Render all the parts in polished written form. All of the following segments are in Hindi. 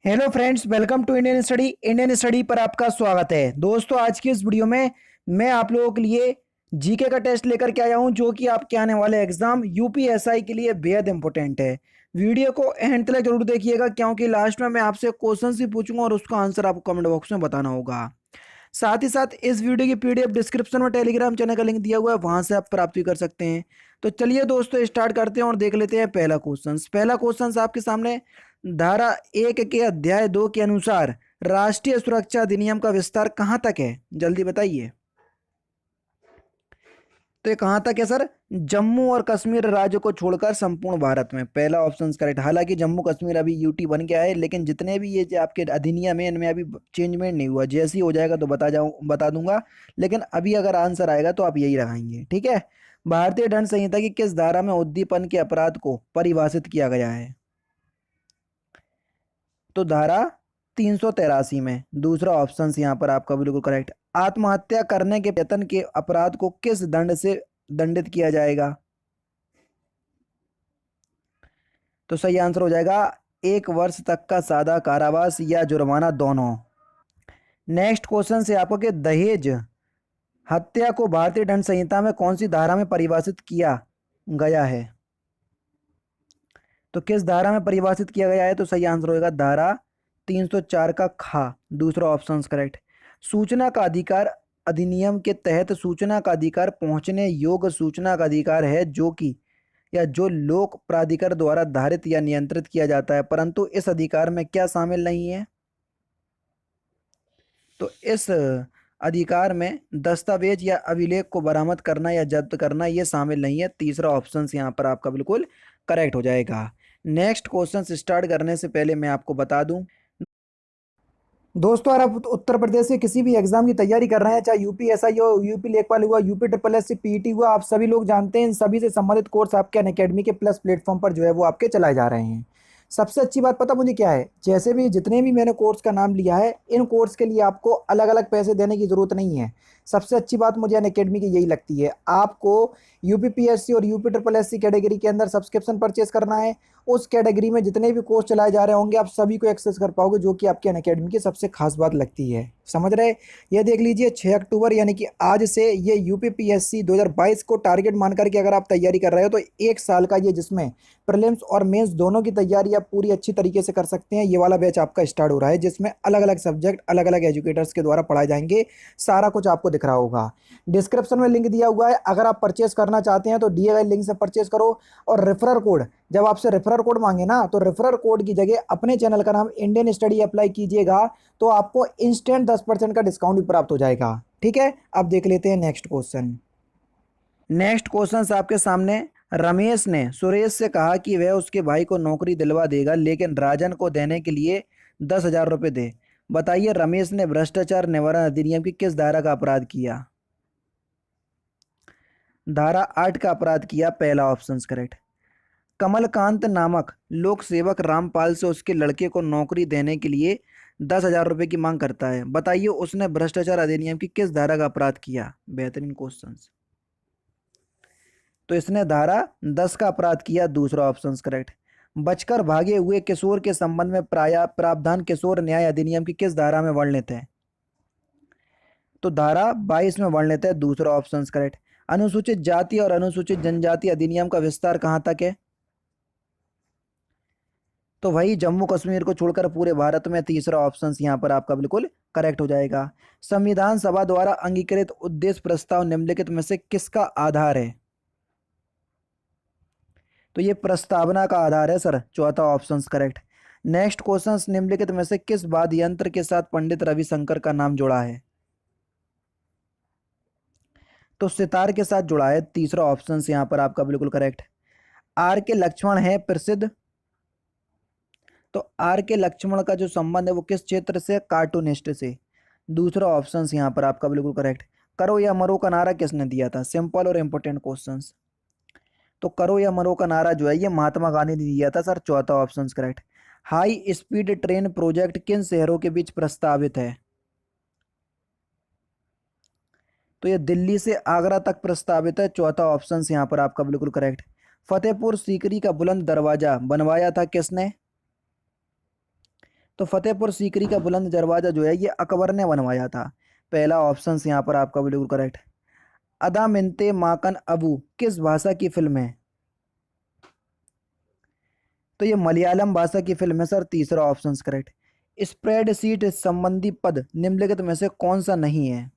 Hello friends, welcome to Indian study पर आपका स्वागत है। दोस्तों, आज की इस वीडियो में मैं आप लोगों के लिए जीके का टेस्ट लेकर के आया हूं, जो कि आपके आने वाले एग्जाम यूपीएसआई के लिए बेहद इंपॉर्टेंट है। वीडियो को एंड तक जरूर देखिएगा, क्योंकि लास्ट में मैं आपसे क्वेश्चन भी पूछूंगा और उसका आंसर आपको कमेंट बॉक्स में बताना होगा। साथ ही साथ इस वीडियो की पीडीएफ डिस्क्रिप्शन में टेलीग्राम चैनल का लिंक दिया हुआ है, वहां से आप प्राप्त भी कर सकते हैं। तो चलिए दोस्तों, स्टार्ट करते हैं और देख लेते हैं पहला क्वेश्चन आपके सामने। धारा 1 के अध्याय 2 के अनुसार राष्ट्रीय सुरक्षा अधिनियम का विस्तार कहां तक है? जल्दी बताइए। तो ये कहां तक है सर? जम्मू और कश्मीर राज्य को छोड़कर संपूर्ण भारत में। पहला ऑप्शन करेक्ट। हालांकि जम्मू कश्मीर अभी यूटी बन गया है, लेकिन जितने भी ये जो आपके अधिनियम है इनमें अभी चेंजमेंट नहीं हुआ। जैसे ही हो जाएगा तो बता दूंगा। लेकिन अभी अगर आंसर आएगा तो आप यही लगाएंगे, ठीक है। भारतीय दंड संहिता की किस धारा में उद्दीपन के अपराध को परिभाषित किया गया है? तो धारा 383 में। दूसरा ऑप्शन यहाँ पर आपका बिल्कुल करेक्ट। आत्महत्या करने के यत्न के अपराध को किस दंड से दंडित किया जाएगा? तो सही आंसर हो जाएगा 1 वर्ष तक का सादा कारावास या जुर्माना, दोनों। नेक्स्ट क्वेश्चन से आपको कि दहेज हत्या को भारतीय दंड संहिता में कौन सी धारा में परिभाषित किया गया है? तो किस धारा में परिभाषित किया गया है? तो सही आंसर होगा धारा 304 का खा। दूसरा ऑप्शन करेक्ट। सूचना का अधिकार अधिनियम के तहत सूचना का अधिकार पहुंचने योग्य सूचना का अधिकार है, जो कि या जो लोक प्राधिकार द्वारा धारित या नियंत्रित किया जाता है, परंतु इस अधिकार में क्या शामिल नहीं है? तो इस अधिकार में दस्तावेज या अभिलेख को बरामद करना या जब्त करना ये शामिल नहीं है। तीसरा ऑप्शन यहाँ पर आपका बिल्कुल करेक्ट हो जाएगा। नेक्स्ट क्वेश्चन स्टार्ट करने से पहले मैं आपको बता दूं, दोस्तों, अगर आप उत्तर प्रदेश के किसी भी एग्जाम की तैयारी कर रहे हैं, चाहे यूपीएसआई हो, यूपी लेखपाल हुआ, UP triple S C, PET हुआ, आप सभी लोग जानते हैं इन सभी से संबंधित कोर्स आपके अनअकैडमी के प्लस प्लेटफॉर्म पर जो है वो आपके चलाए जा रहे हैं। सबसे अच्छी बात पता मुझे क्या है? जैसे भी जितने भी मैंने कोर्स का नाम लिया है, इन कोर्स के लिए आपको अलग अलग पैसे देने की जरूरत नहीं है। सबसे अच्छी बात मुझे अनअकैडमी की यही लगती है। आपको यूपीपीएससी और UP triple S C category के अंदर सब्सक्रिप्शन परचेस करना है। उस कैटेगरी में जितने भी कोर्स चलाए जा रहे होंगे, आप सभी को एक्सेस कर पाओगे, जो कि आपके अनअकैडमी की सबसे खास बात लगती है। समझ रहे? ये देख लीजिए, 6 अक्टूबर यानी कि आज से ये यूपीपीएससी 2022 को टारगेट मान करके अगर आप तैयारी कर रहे हो, तो 1 साल का ये, जिसमें प्रीलिम्स और मेंस दोनों की तैयारी आप पूरी अच्छी तरीके से कर सकते हैं, ये वाला बैच आपका स्टार्ट हो रहा है, जिसमें अलग अलग सब्जेक्ट अलग अलग एजुकेटर्स के द्वारा पढ़ाए जाएंगे। सारा कुछ आपको दिख रहा होगा। डिस्क्रिप्शन में लिंक दिया हुआ है, अगर आप परचेस करना चाहते हैं तो दिए गए लिंक से परचेस करो। और रेफरल कोड, जब आपसे रेफरल कोड मांगे ना, तो रेफरल कोड की जगह अपने चैनल का नाम इंडियन स्टडी अप्लाई कीजिएगा, तो आपको इंस्टेंट 10% का डिस्काउंट भी प्राप्त हो जाएगा। ठीक है, अब देख लेते हैं नेक्स्ट क्वेश्चन। नेक्स्ट क्वेश्चन आपके सामने। रमेश ने सुरेश से कहा कि वह उसके भाई को नौकरी दिलवा देगा, लेकिन राजन को देने के लिए 10,000 रुपये दे। बताइए, रमेश ने भ्रष्टाचार निवारण अधिनियम की किस धारा का अपराध किया? धारा 8 का अपराध किया। पहला ऑप्शन करेक्ट। कमलकांत नामक लोक सेवक रामपाल से उसके लड़के को नौकरी देने के लिए 10,000 रुपये की मांग करता है। बताइए, उसने भ्रष्टाचार अधिनियम की किस धारा का अपराध किया? बेहतरीन क्वेश्चन। तो इसने धारा 10 का अपराध किया। दूसरा ऑप्शन करेक्ट। बचकर भागे हुए किशोर के संबंध में प्रावधान किशोर न्याय अधिनियम की किस धारा में वर्णित है? तो धारा 22 में वर्णित है। दूसरा ऑप्शन करेक्ट। अनुसूचित जाति और अनुसूचित जनजाति अधिनियम का विस्तार कहां तक है? तो वही जम्मू कश्मीर को छोड़कर पूरे भारत में। तीसरा ऑप्शन यहाँ पर आपका बिल्कुल करेक्ट हो जाएगा। संविधान सभा द्वारा अंगीकृत उद्देश्य प्रस्ताव निम्नलिखित में से किसका आधार है? तो ये प्रस्तावना का आधार है सर। चौथा ऑप्शन करेक्ट। नेक्स्ट क्वेश्चन, निम्नलिखित में से किस वाद्य यंत्र के साथ पंडित रविशंकर का नाम जुड़ा है? तो सितार के साथ जुड़ा है। तीसरा ऑप्शन यहाँ पर आपका बिल्कुल करेक्ट। आर के लक्ष्मण है प्रसिद्ध। तो आर के लक्ष्मण का जो संबंध है वो किस क्षेत्र से? कार्टूनिस्ट से। दूसरा ऑप्शन यहाँ पर आपका बिल्कुल करेक्ट। करो या मरो का नारा किसने दिया था? सिंपल और इंपॉर्टेंट क्वेश्चंस। तो करो या मरो का नारा जो है ये महात्मा गांधी ने दिया था सर। चौथा option correct. High speed train project किन शहरों के बीच प्रस्तावित है? तो ये दिल्ली से आगरा तक प्रस्तावित है। चौथा ऑप्शन यहाँ पर आपका बिल्कुल करेक्ट। फतेहपुर सीकरी का बुलंद दरवाजा बनवाया था किसने? तो फतेहपुर सीकरी का बुलंद दरवाजा जो है ये अकबर ने बनवाया था। पहला ऑप्शन यहाँ पर आपका बिल्कुल करेक्ट। अदा मिन्ते माकन अबू किस भाषा की फिल्म है? तो ये मलयालम भाषा की फिल्म है सर, तीसरा ऑप्शन करेक्ट। स्प्रेड शीट संबंधी पद निम्नलिखित में से कौन सा नहीं है?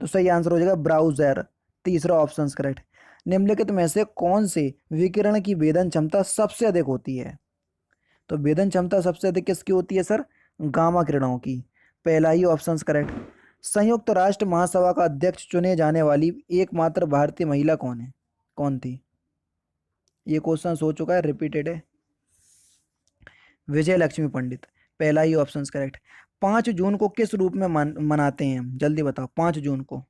तो सही आंसर हो जाएगा ब्राउजर, तीसरा ऑप्शन करेक्ट। निम्नलिखित में से कौन से विकिरण की वेदन क्षमता सबसे अधिक होती है? तो वेदन क्षमता सबसे अधिक किसकी होती है सर? गामा किरणों की, पहला ही ऑप्शन करेक्ट। संयुक्त राष्ट्र महासभा का अध्यक्ष चुने जाने वाली एकमात्र भारतीय महिला कौन है, कौन थी? ये क्वेश्चन हो चुका है, रिपीटेड है। विजय लक्ष्मी पंडित, पहला ही ऑप्शन करेक्ट। 5 जून को किस रूप में मनाते हैं हम, जल्दी बताओ 5 जून को?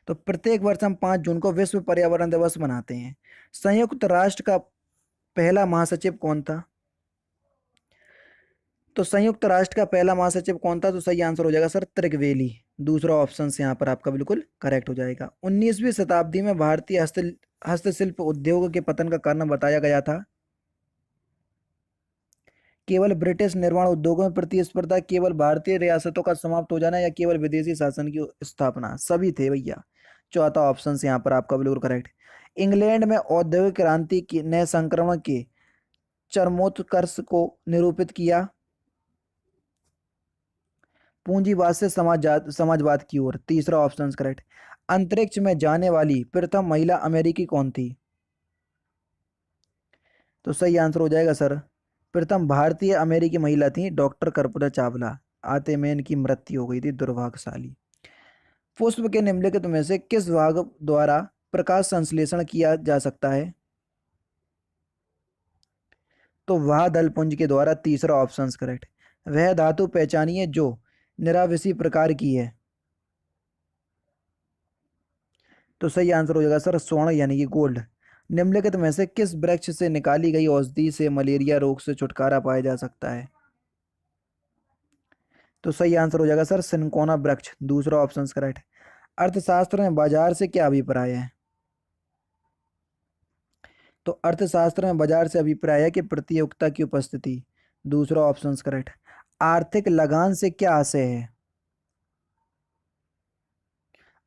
तो प्रत्येक वर्ष हम 5 जून को विश्व पर्यावरण दिवस मनाते हैं। संयुक्त राष्ट्र का पहला महासचिव कौन था? तो संयुक्त राष्ट्र का पहला महासचिव कौन था? तो सही आंसर हो जाएगा सर त्रिकवेली, दूसरा ऑप्शन से यहाँ पर आपका बिल्कुल करेक्ट हो जाएगा। 19वीं शताब्दी में भारतीय हस्तशिल्प उद्योग के पतन का कारण बताया गया था। केवल ब्रिटिश निर्माण उद्योगों में प्रतिस्पर्धा, केवल भारतीय रियासतों का समाप्त हो जाना, या केवल विदेशी शासन की स्थापना? सभी थे भैया, चौथा ऑप्शन से यहाँ पर आपका बिल्कुल करेक्ट। इंग्लैंड में औद्योगिक क्रांति के नए संक्रमण के चरमोत्कर्ष को निरूपित किया। पूंजीवाद से समाजवाद की ओर, तीसरा ऑप्शन करेक्ट। अंतरिक्ष में जाने वाली प्रथम महिला अमेरिकी कौन थी? तो सही आंसर हो जाएगा सर, प्रथम भारतीय अमेरिकी महिला थी डॉक्टर कल्पना चावला। आते में इनकी मृत्यु हो गई थी, दुर्भाग्यशाली। पुष्प के निम्नलिखित में से किस भाग द्वारा प्रकाश संश्लेषण किया जा सकता है? तो वह दलपुंज के द्वारा, तीसरा ऑप्शन करेक्ट। वह धातु पहचानिए जो निराविषी प्रकार की है। तो सही आंसर हो जाएगा सर स्वर्ण यानी कि गोल्ड। निम्नलिखित में से किस वृक्ष से निकाली गई औषधि से मलेरिया रोग से छुटकारा पाया जा सकता है? तो सही आंसर हो जाएगा सर सिनकोना वृक्ष, दूसरा ऑप्शन करेक्ट। अर्थशास्त्र में बाजार से क्या अभिप्राय है? तो अर्थशास्त्र में बाजार से अभिप्राय है कि प्रतियोगिता की उपस्थिति, दूसरा ऑप्शन करेक्ट। आर्थिक लगान से क्या आशय है?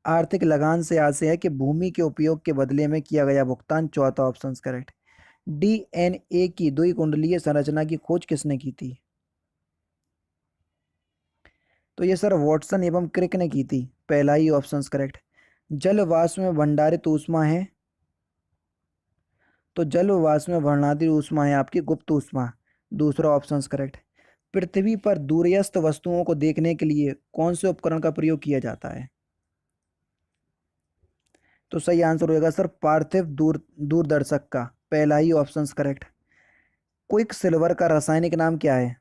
आर्थिक लगान से आशय है कि भूमि के उपयोग के बदले में किया गया भुगतान, चौथा ऑप्शन करेक्ट। डीएनए की द्विकुंडलीय संरचना की खोज किसने की थी? तो ये सर वॉटसन एवं क्रिक ने की थी, पहला ही ऑप्शन करेक्ट। जल वाष्प में भंडारित ऊष्मा है, तो जल वाष्प में भंडारित ऊष्मा है आपकी गुप्त ऊष्मा, दूसरा ऑप्शन करेक्ट। पृथ्वी पर दूरस्थ वस्तुओं को देखने के लिए कौन से उपकरण का प्रयोग किया जाता है? तो सही आंसर होगा सर पार्थिव दूरदर्शक का, पहला ही ऑप्शन करेक्ट। क्विक सिल्वर का रासायनिक नाम क्या है?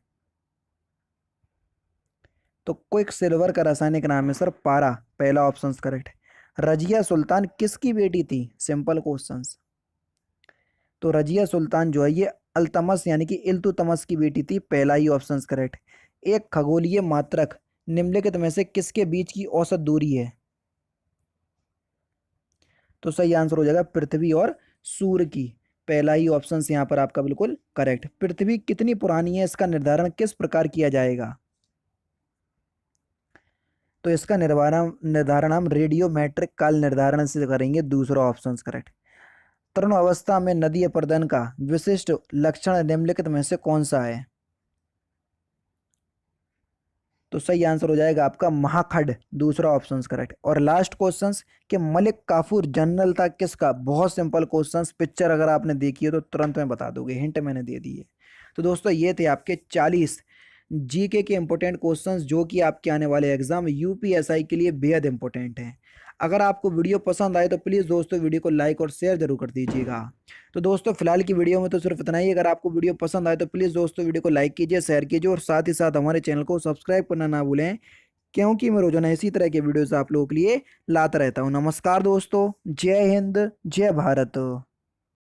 तो क्विक सिल्वर का रासायनिक नाम है सर पारा, पहला ऑप्शन करेक्ट। रजिया सुल्तान किसकी बेटी थी? Simple questions. तो रजिया सुल्तान जो है ये अल्तमस यानी कि इल्तुतमस की बेटी थी, पहला ही ऑप्शन करेक्ट। एक खगोलीय मात्रक निम्नलिखित में से किसके बीच की औसत दूरी है? तो सही आंसर हो जाएगा पृथ्वी और सूर्य की, पहला ही ऑप्शन यहाँ पर आपका बिल्कुल करेक्ट। पृथ्वी कितनी पुरानी है इसका निर्धारण किस प्रकार किया जाएगा? तो इसका निर्धारण हम रेडियोमेट्रिक काल निर्धारण से करेंगे, दूसरा ऑप्शन करेक्ट। तरुण अवस्था में नदी अपर्दन का विशिष्ट लक्षण निम्नलिखित में से कौन सा है? तो सही आंसर हो जाएगा आपका महाखड, दूसरा ऑप्शन करेक्ट। और लास्ट क्वेश्चन कि मलिक काफूर जनरल था किसका? बहुत सिंपल क्वेश्चन, पिक्चर अगर आपने देखी है तो तुरंत में बता दोगे, हिंट मैंने दे दी है। तो दोस्तों ये थे आपके 40 जीके के इंपॉर्टेंट क्वेश्चंस जो कि आपके आने वाले एग्जाम यूपीएसआई के लिए बेहद इंपॉर्टेंट हैं। अगर आपको वीडियो पसंद आए तो प्लीज़ दोस्तों वीडियो को लाइक और शेयर जरूर कर दीजिएगा। तो दोस्तों फिलहाल की वीडियो में तो सिर्फ इतना ही। अगर आपको वीडियो पसंद आए तो प्लीज़ दोस्तों वीडियो को लाइक कीजिए, शेयर कीजिए और साथ ही साथ हमारे चैनल को सब्सक्राइब करना ना भूलें, क्योंकि मैं रोजाना इसी तरह के वीडियोस आप लोगों के लिए लाता रहता हूँ। नमस्कार दोस्तों, जय हिंद, जय भारत।